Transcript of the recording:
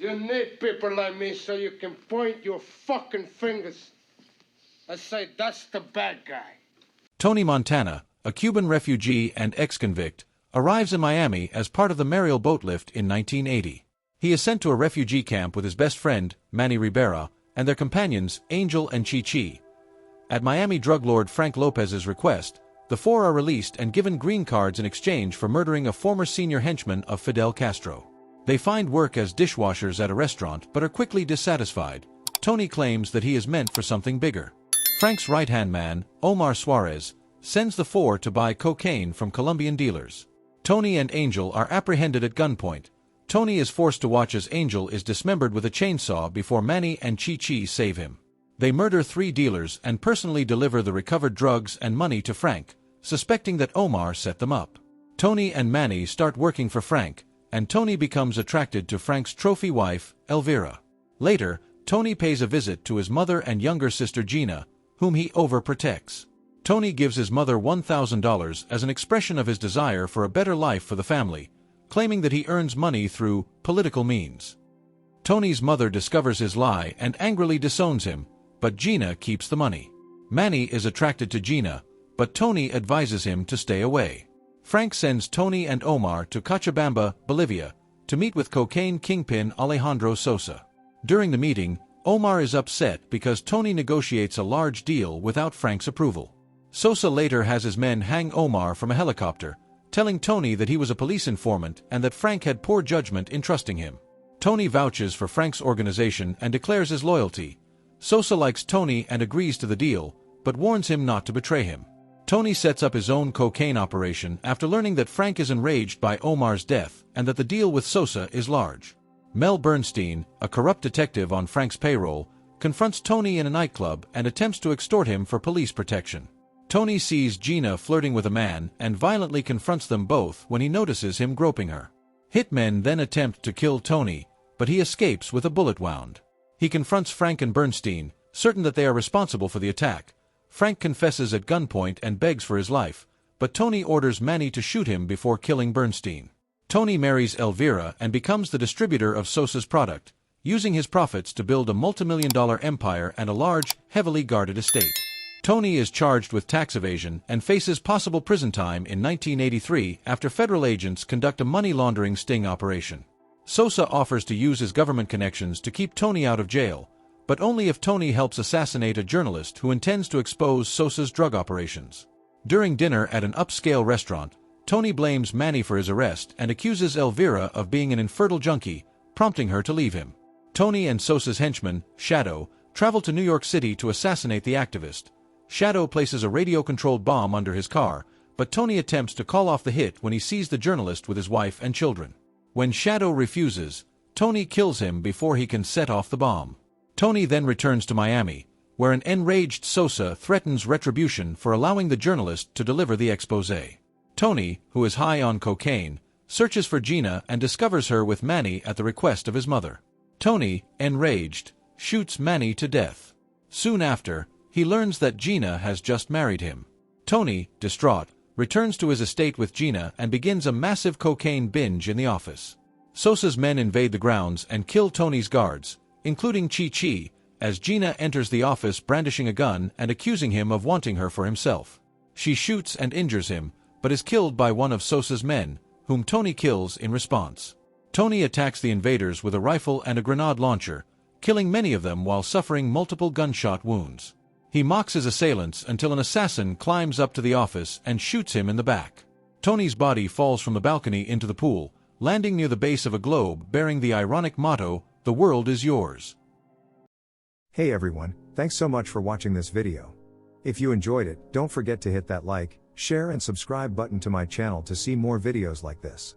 You need people like me so you can point your fucking fingers and say, that's the bad guy. Tony Montana, a Cuban refugee and ex-convict, arrives in Miami as part of the Mariel boat lift in 1980. He is sent to a refugee camp with his best friend, Manny Rivera, and their companions, Angel and Chi-Chi. At Miami drug lord Frank Lopez's request, the four are released and given green cards in exchange for murdering a former senior henchman of Fidel Castro. They find work as dishwashers at a restaurant but are quickly dissatisfied. Tony claims that he is meant for something bigger. Frank's right-hand man, Omar Suarez, sends the four to buy cocaine from Colombian dealers. Tony and Angel are apprehended at gunpoint. Tony is forced to watch as Angel is dismembered with a chainsaw before Manny and Chi-Chi save him. They murder 3 dealers and personally deliver the recovered drugs and money to Frank, suspecting that Omar set them up. Tony and Manny start working for Frank, and Tony becomes attracted to Frank's trophy wife, Elvira. Later, Tony pays a visit to his mother and younger sister Gina, whom he overprotects. Tony gives his mother $1,000 as an expression of his desire for a better life for the family, claiming that he earns money through political means. Tony's mother discovers his lie and angrily disowns him, but Gina keeps the money. Manny is attracted to Gina, but Tony advises him to stay away. Frank sends Tony and Omar to Cochabamba, Bolivia, to meet with cocaine kingpin Alejandro Sosa. During the meeting, Omar is upset because Tony negotiates a large deal without Frank's approval. Sosa later has his men hang Omar from a helicopter, telling Tony that he was a police informant and that Frank had poor judgment in trusting him. Tony vouches for Frank's organization and declares his loyalty. Sosa likes Tony and agrees to the deal, but warns him not to betray him. Tony sets up his own cocaine operation after learning that Frank is enraged by Omar's death and that the deal with Sosa is large. Mel Bernstein, a corrupt detective on Frank's payroll, confronts Tony in a nightclub and attempts to extort him for police protection. Tony sees Gina flirting with a man and violently confronts them both when he notices him groping her. Hitmen then attempt to kill Tony, but he escapes with a bullet wound. He confronts Frank and Bernstein, certain that they are responsible for the attack. Frank confesses at gunpoint and begs for his life, but Tony orders Manny to shoot him before killing Bernstein. Tony marries Elvira and becomes the distributor of Sosa's product, using his profits to build a multi-million-dollar empire and a large, heavily guarded estate. Tony is charged with tax evasion and faces possible prison time in 1983 after federal agents conduct a money laundering sting operation. Sosa offers to use his government connections to keep Tony out of jail, but only if Tony helps assassinate a journalist who intends to expose Sosa's drug operations. During dinner at an upscale restaurant, Tony blames Manny for his arrest and accuses Elvira of being an infertile junkie, prompting her to leave him. Tony and Sosa's henchman, Shadow, travel to New York City to assassinate the activist. Shadow places a radio-controlled bomb under his car, but Tony attempts to call off the hit when he sees the journalist with his wife and children. When Shadow refuses, Tony kills him before he can set off the bomb. Tony then returns to Miami, where an enraged Sosa threatens retribution for allowing the journalist to deliver the exposé. Tony, who is high on cocaine, searches for Gina and discovers her with Manny at the request of his mother. Tony, enraged, shoots Manny to death. Soon after, he learns that Gina has just married him. Tony, distraught, returns to his estate with Gina and begins a massive cocaine binge in the office. Sosa's men invade the grounds and kill Tony's guards, including Chi-Chi, as Gina enters the office brandishing a gun and accusing him of wanting her for himself. She shoots and injures him, but is killed by one of Sosa's men, whom Tony kills in response. Tony attacks the invaders with a rifle and a grenade launcher, killing many of them while suffering multiple gunshot wounds. He mocks his assailants until an assassin climbs up to the office and shoots him in the back. Tony's body falls from the balcony into the pool, landing near the base of a globe bearing the ironic motto, "The world is yours." Hey everyone, thanks so much for watching this video. If you enjoyed it, don't forget to hit that like, share and subscribe button to my channel to see more videos like this.